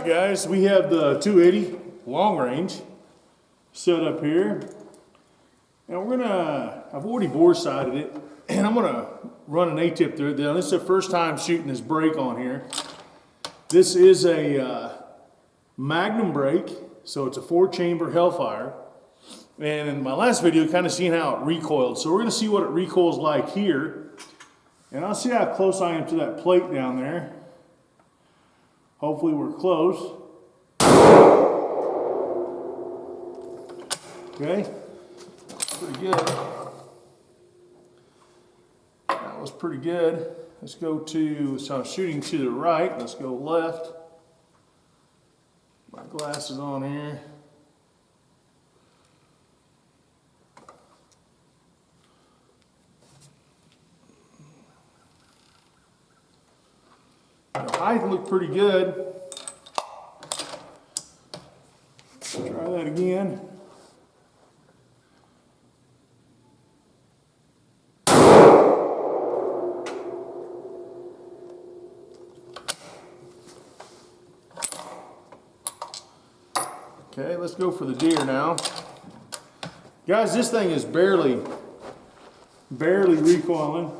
Alright guys, we have the 280 long range set up here. And I've already bore sided it, and I'm gonna run an A-tip through it. Now this is the first time shooting this brake on here. This is a Magnum brake, so it's a 4-chamber Hellfire. And in my last video, kind of seen how it recoiled. So we're gonna see what it recoils like here. And I'll see how close I am to that plate down there. Hopefully we're close. Okay, pretty good. That was pretty good. Let's go to, so I'm shooting to the right. Let's go left. My glasses on here. The height looked pretty good. Let's try that again. Okay, let's go for the deer now. Guys, this thing is barely recoiling.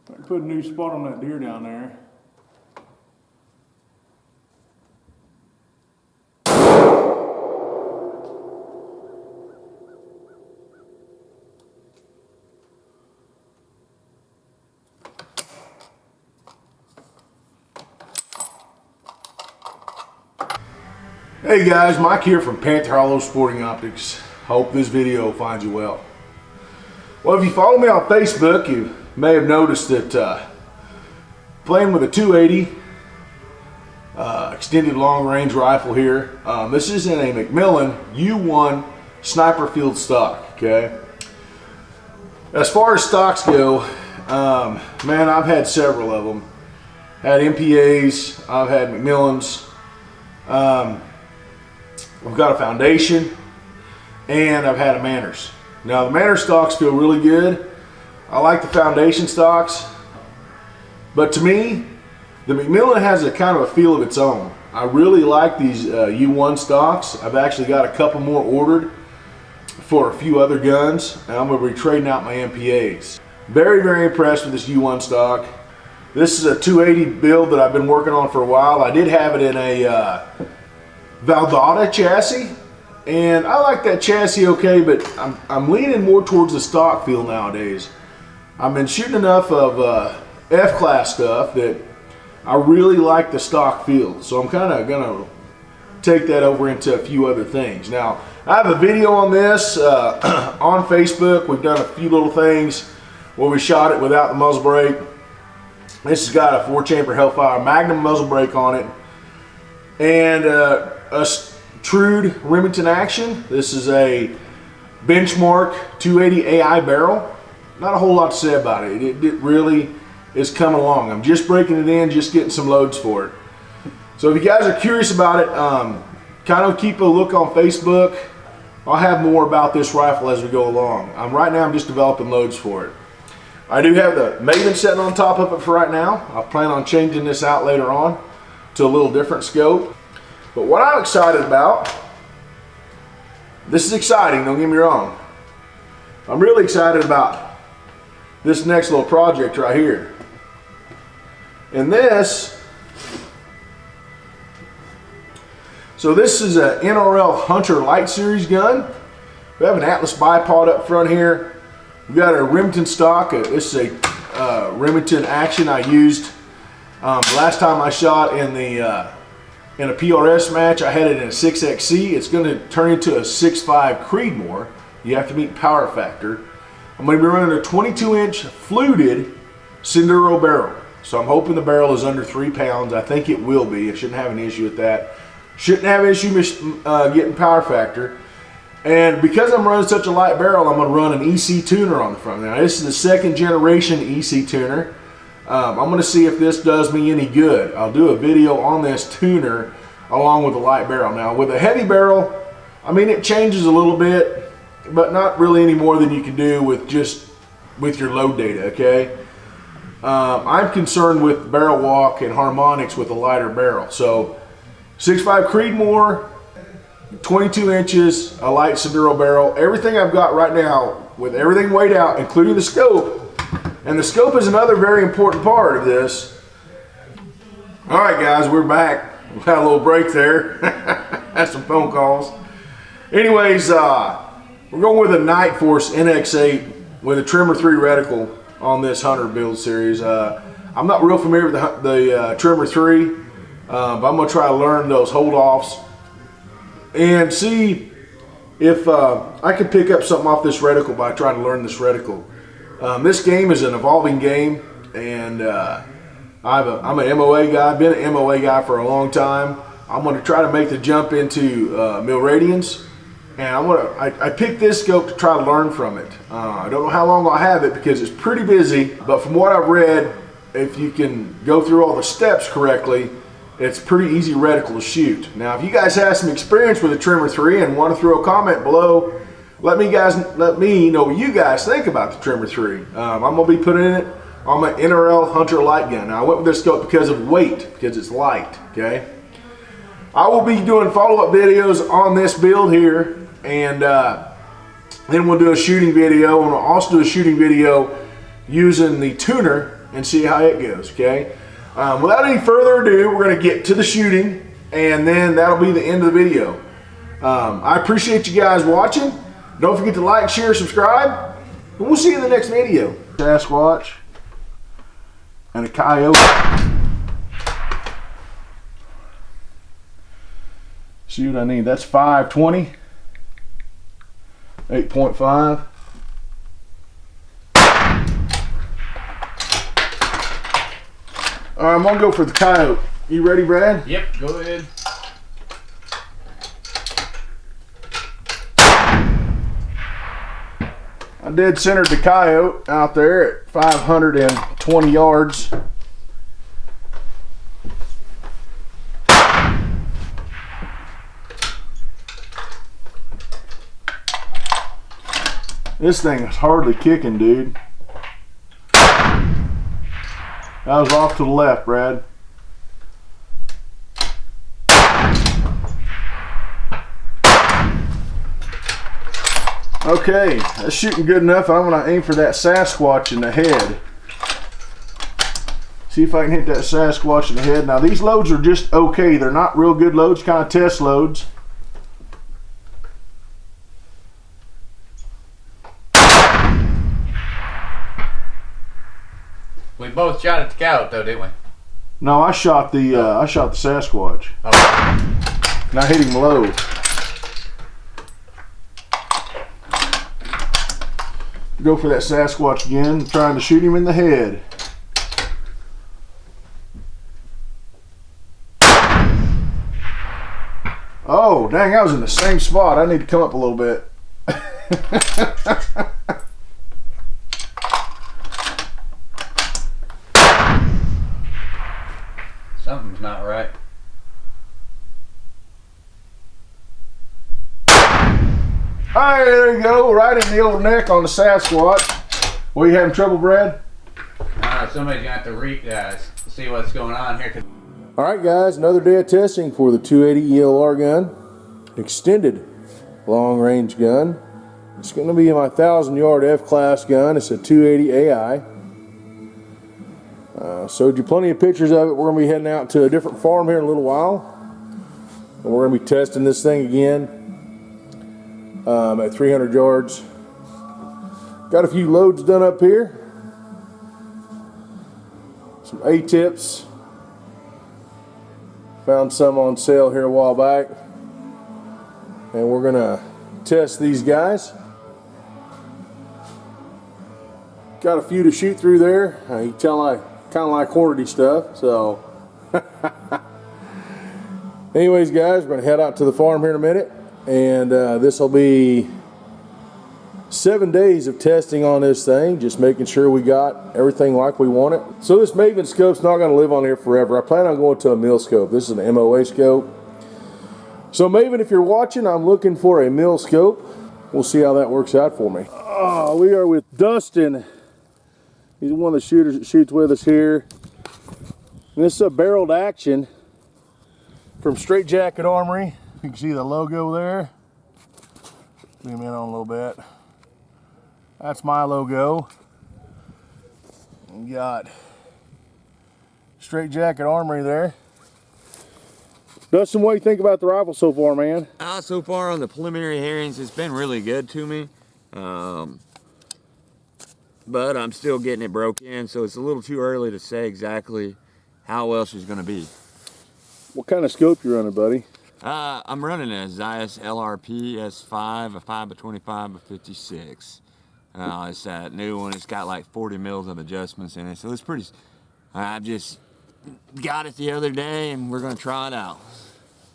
I can put a new spot on that deer down there. Hey guys, Mike here from Panther Hollow Sporting Optics. Hope this video finds you well. Well, if you follow me on Facebook, you may have noticed that playing with a 280 extended long range rifle here. This is in a McMillan U1 sniper field stock. Okay. As far as stocks go, man, I've had several of them. Had MPAs, I've had McMillans. I've got a Foundation, and I've had a Manners. Now the Manners stocks feel really good. I like the Foundation stocks, but to me, the McMillan has a kind of a feel of its own. I really like these U1 stocks. I've actually got a couple more ordered for a few other guns, and I'm going to be trading out my MPAs. Very, very impressed with this U1 stock. This is a 280 build that I've been working on for a while. I did have it in a Valdota chassis, and I like that chassis okay, but I'm leaning more towards the stock feel nowadays. I've been shooting enough of F-class stuff that I really like the stock feel, so I'm kind of gonna take that over into a few other things. Now, I have a video on this on Facebook. We've done a few little things where we shot it without the muzzle brake. This has got a 4-chamber Hellfire Magnum muzzle brake on it, and a Trude Remington Action. This is a Benchmark 280 AI barrel. Not a whole lot to say about it. It really is coming along. I'm just breaking it in, just getting some loads for it. So if you guys are curious about it, kind of keep a look on Facebook. I'll have more about this rifle as we go along. Right now I'm just developing loads for it. I do have the Maven sitting on top of it for right now. I plan on changing this out later on to a little different scope. But what I'm excited about, this is exciting, don't get me wrong. I'm really excited about this next little project right here. And this, so this is a NRL Hunter Light Series gun. We have an Atlas bipod up front here. We got a Remington stock. This is a Remington Action I used last time I shot in a PRS match. I had it in a 6XC. It's going to turn into a 6.5 Creedmoor. You have to meet power factor. I'm going to be running a 22-inch fluted Senduro barrel. So I'm hoping the barrel is under 3 pounds. I think it will be. I shouldn't have an issue with that. Shouldn't have an issue getting power factor. And because I'm running such a light barrel, I'm going to run an EC tuner on the front. Now this is the 2nd generation EC tuner. I'm going to see if this does me any good. I'll do a video on this tuner along with the light barrel. Now with a heavy barrel, I mean it changes a little bit, but not really any more than you can do with your load data, okay? I'm concerned with barrel walk and harmonics with a lighter barrel. So 6.5 Creedmoor, 22 inches, a light Senduro barrel. Everything I've got right now, with everything weighed out, including the scope, and the scope is another very important part of this. All right, guys, we're back. We had a little break there. Had some phone calls. Anyways, we're going with a Nightforce NX8 with a Trimmer 3 reticle on this Hunter build series. I'm not real familiar with the Trimmer 3, but I'm going to try to learn those hold-offs and see if I can pick up something off this reticle by trying to learn this reticle. This game is an evolving game, and I'm an MOA guy. I've been an MOA guy for a long time. I'm going to try to make the jump into Milradians, and I picked this scope to try to learn from it. I don't know how long I'll have it because it's pretty busy, but from what I've read, if you can go through all the steps correctly, it's pretty easy reticle to shoot. Now, if you guys have some experience with a Trimmer 3 and want to throw a comment below, let me know what you guys think about the Trimmer 3. I'm going to be putting it on my NRL Hunter light gun. Now, I went with this scope because of weight, because it's light, okay? I will be doing follow-up videos on this build here, and then we'll do a shooting video, and we'll also do a shooting video using the tuner and see how it goes, okay? Without any further ado, we're going to get to the shooting, and then that'll be the end of the video. I appreciate you guys watching. Don't forget to like, share, subscribe, and we'll see you in the next video. Sasquatch and a coyote. See what I need. That's 520, 8.5. All right, I'm gonna go for the coyote. You ready, Brad? Yep, go ahead. I dead centered the coyote out there at 520 yards. This thing is hardly kicking, dude. That was off to the left, Brad. Okay, that's shooting good enough. I'm going to aim for that Sasquatch in the head. See if I can hit that Sasquatch in the head. Now, these loads are just okay. They're not real good loads, kind of test loads. We both shot at the coyote, though, didn't we? No, I shot the Sasquatch. Oh. And I hit him low. Go for that Sasquatch again, trying to shoot him in the head. Oh, dang, I was in the same spot. I need to come up a little bit. Something's not right. Alright, there you go, right in the old neck on the Sasquatch. Were you having trouble, Brad? Somebody's gonna have to see what's going on here. Alright guys, another day of testing for the 280 ELR gun. Extended long range gun. It's going to be my 1,000-yard F-class gun. It's a 280 AI. Showed you plenty of pictures of it. We're going to be heading out to a different farm here in a little while. And we're going to be testing this thing again at 300 yards. Got a few loads done up here. Some A-tips. Found some on sale here a while back. And we're going to test these guys. Got a few to shoot through there. You can tell I kind of like quantity stuff, so. Anyways, guys, we're going to head out to the farm here in a minute, and this will be 7 days of testing on this thing, just making sure we got everything like we want it. So this Maven scope's not going to live on here forever. I plan on going to a mill scope. This is an MOA scope. So Maven, if you're watching, I'm looking for a mill scope. We'll see how that works out for me. Oh, we are with Dustin He's one of the shooters that shoots with us here. And this is a barreled action from Straight Jacket Armory. You can see the logo there. Zoom in on a little bit. That's my logo. We got Straight Jacket Armory there. Dustin, what do you think about the rifle so far, man? So far on the preliminary hearings, it's been really good to me. But I'm still getting it broke in, so it's a little too early to say exactly how well she's going to be. What kind of scope you running, buddy? I'm running a Zeiss LRP S5, a 5x25 by 56. It's that new one. It's got like 40 mils of adjustments in it, so it's pretty. I just got it the other day, and we're going to try it out.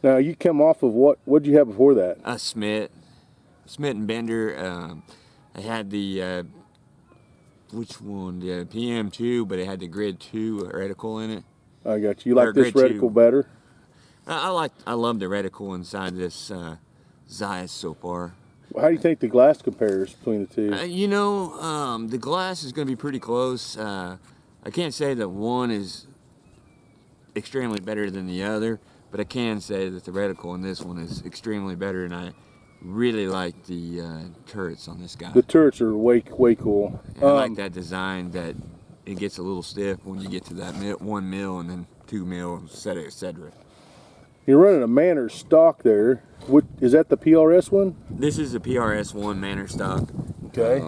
Now you come off of what? What did you have before that? A Smith and Bender. I had the which one? The PM2, but it had the Grid 2 reticle in it. I got you. You like this reticle better? I love the reticle inside this Zeiss so far. How do you think the glass compares between the two? The glass is going to be pretty close. I can't say that one is extremely better than the other, but I can say that the reticle in this one is extremely better, and I really like the turrets on this guy. The turrets are way cool. And I like that design, that it gets a little stiff when you get to that 1 mil and then 2 mil, etc., etc. You're running a Manners stock there. What is that? The PRS one? This is the PRS one Manners stock. Okay.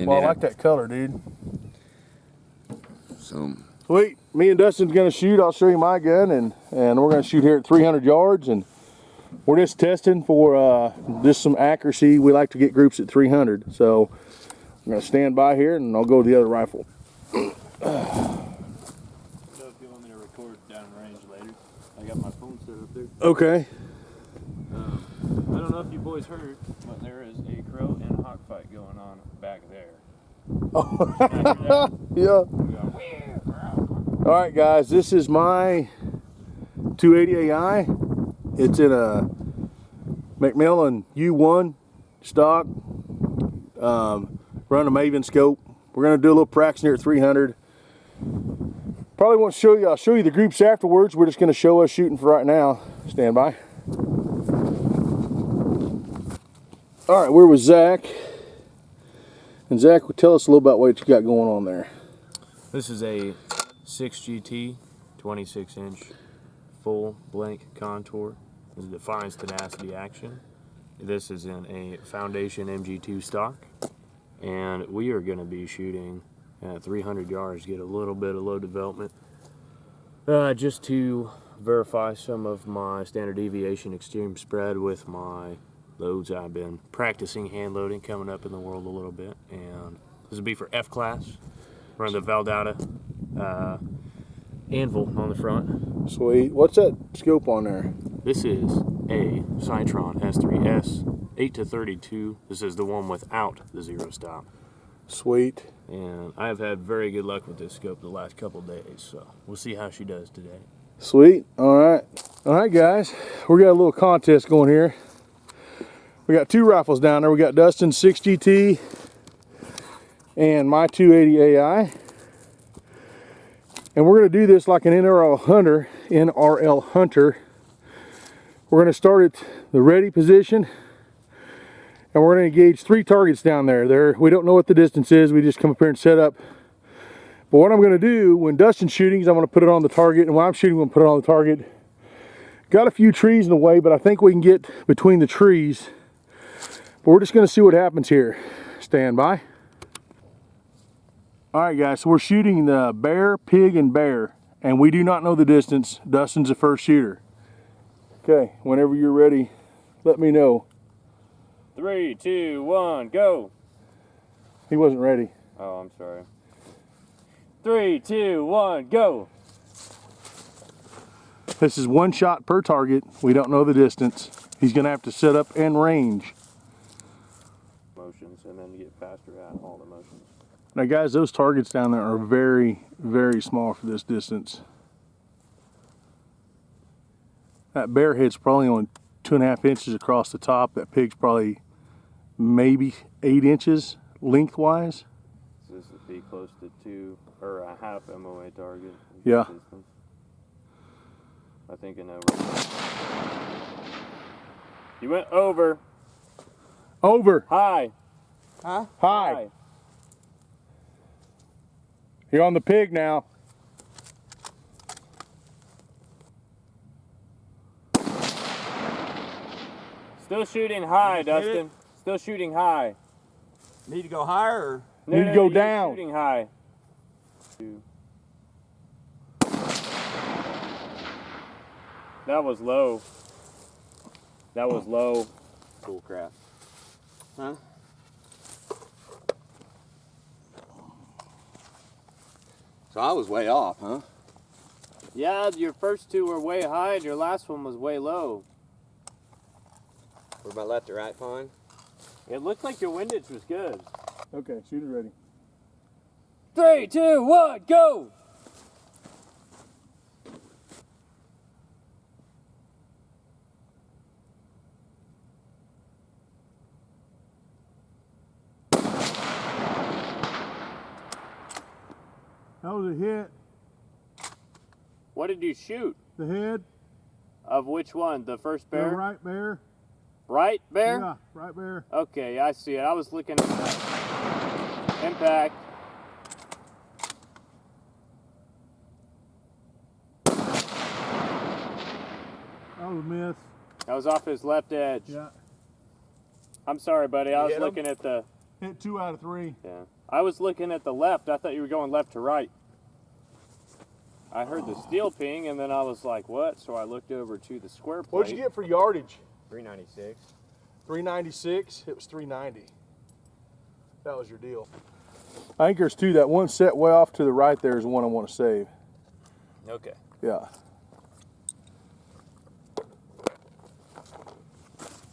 Well, I like that color, dude. So. Sweet. Me and Dustin's gonna shoot. I'll show you my gun, and we're gonna shoot here at 300 yards, and we're just testing for just some accuracy. We like to get groups at 300, so I'm gonna stand by here, and I'll go to the other rifle. So if you want me to record downrange later, I got my phone set up there. Okay. I don't know if you boys heard, but there is a crow and hawk fight going on back there. Yeah. All right, guys. This is my 280 AI. It's in a Macmillan U1 stock. Run a Maven scope. We're gonna do a little practice here at 300. Probably won't show you. I'll show you the groups afterwards. We're just gonna show us shooting for right now. Stand by. All right, we're with Zach. And Zach, tell us a little about what you got going on there. This is a 6GT 26-inch full blank contour. This defines tenacity action. This is in a Foundation MG2 stock, and we are going to be shooting at 300 yards, get a little bit of load development, just to verify some of my standard deviation extreme spread with my loads I've been practicing hand loading coming up in the world a little bit. And this will be for F class. Run the Valdata anvil on the front. Sweet. What's that scope on there? This is a Citron S3S 8-32. This is the one without the zero stop. Sweet. And I have had very good luck with this scope the last couple days, so we'll see how she does today. Sweet. All right, guys. We got a little contest going here. We got two rifles down there. We got Dustin's 6GT and my 280 AI. And we're going to do this like an NRL hunter. We're going to start at the ready position, and we're going to engage 3 targets down there. We don't know what the distance is. We just come up here and set up. But what I'm going to do when Dustin's shooting is I'm going to put it on the target, and when I'm shooting, I'm going to put it on the target. Got a few trees in the way, but I think we can get between the trees. But we're just going to see what happens here. Stand by. All right, guys, so we're shooting the bear, pig, and bear, and we do not know the distance. Dustin's the first shooter. Okay, whenever you're ready, let me know. 3, 2, 1, go! He wasn't ready. Oh, I'm sorry. 3, 2, 1, go! This is 1 shot per target. We don't know the distance. He's going to have to set up and range. Motions, and then get faster at all the motions. Now, guys, those targets down there are very, very small for this distance. That bear head's probably only 2.5 inches across the top. That pig's probably maybe 8 inches lengthwise. This is the to, or a half MOA target. Yeah. I think an over. You went over. Over. High. Huh? High. You're on the pig now. Still shooting high, Dustin. Still shooting high. Need to go higher or? Need to go you're down. Shooting high. That was low. That was low. Cool crap. Huh? So I was way off, huh? Yeah, your first two were way high and your last one was way low. Were my left or right fine? It looked like your windage was good. Okay, shooter ready. 3, 2, 1, go! That was a hit. What did you shoot? The head, Of which one? The first bear? right bear. Right bear? Yeah, right bear. Okay, I see it. I was looking at that. Impact. That was a miss. That was off his left edge. Yeah. I'm sorry, buddy. I was hit him? looking at the. Hit 2 out of 3. Yeah. I was looking at the left. I thought you were going left to right. I heard the steel ping, and then I was like, what? So I looked over to the square plate. What'd you get for yardage? 396. 396. It was 390. That was your deal. I think there's 2. That one set way off to the right there is the one I want to save. Okay. Yeah.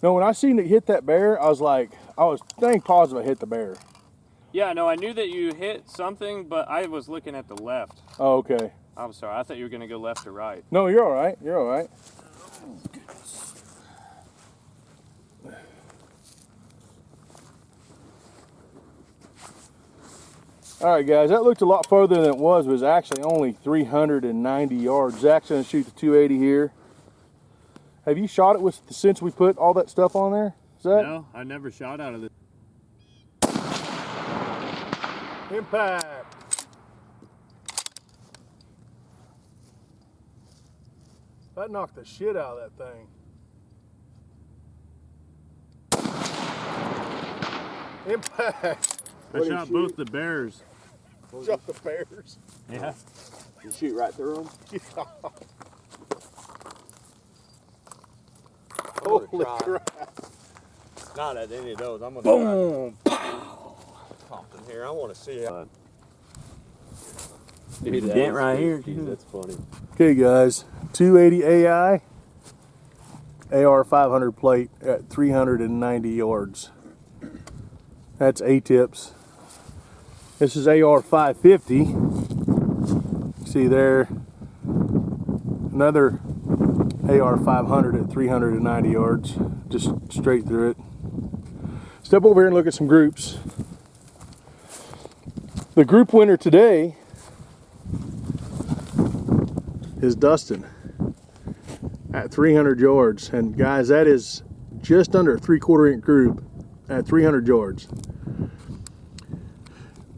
No, when I seen it hit that bear, I was dang positive I hit the bear. Yeah, no, I knew that you hit something, but I was looking at the left. Oh, okay. I'm sorry. I thought you were going to go left or right. No, you're all right. You're all right. All right, guys, that looked a lot farther than it was. It was actually only 390 yards. Zach's gonna shoot the 280 here. Have you shot it with since we put all that stuff on there, Zach? No, I never shot out of it. Impact. That knocked the shit out of that thing. Impact. I shot both the bears. Shot the bears. Yeah. You shoot right through them? Holy crap. Not at any of those. I'm gonna Boom! something here. I want to see how. Dude, a dent right here. That's funny. Okay, guys, 280 AI, AR 500 plate at 390 yards. That's A-tips. This is AR 550. See there, another AR 500 at 390 yards, just straight through it. Step over here and look at some groups. The group winner today is Dustin at 300 yards. And guys, that is just under a 3/4 inch group at 300 yards.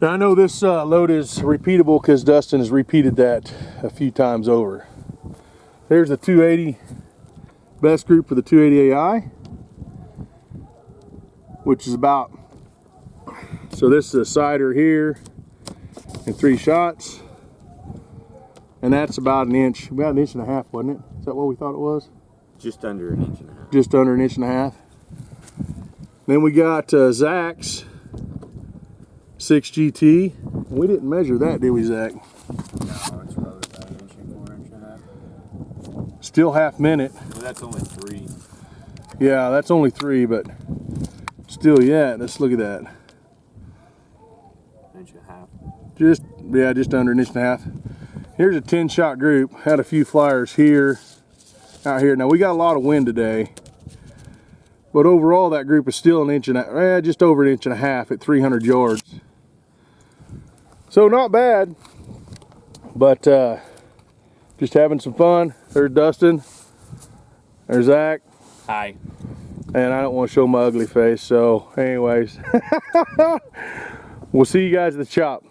Now I know this load is repeatable because Dustin has repeated that a few times over. There's the 280 best group for the 280 AI, which is about, so this is a sider here and 3 shots. And that's about an inch, about an inch and a half, wasn't it? Is that what we thought it was? Just under an inch and a half. Just under an inch and a half. Then we got Zach's 6GT. We didn't measure that, did we, Zach? No, it's probably about an inch and 4 inch and a half. Still half minute. Well, that's only 3. Yeah, that's only 3, but still, yeah, let's look at that. Inch and a half. Just under an inch and a half. Here's a 10-shot group. Had a few flyers here, out here. Now we got a lot of wind today, but overall that group is still an inch and just over an inch and a half at 300 yards. So not bad, but just having some fun. There's Dustin, there's Zach, Hi. and I don't want to show my ugly face, so anyways, we'll see you guys at the chop.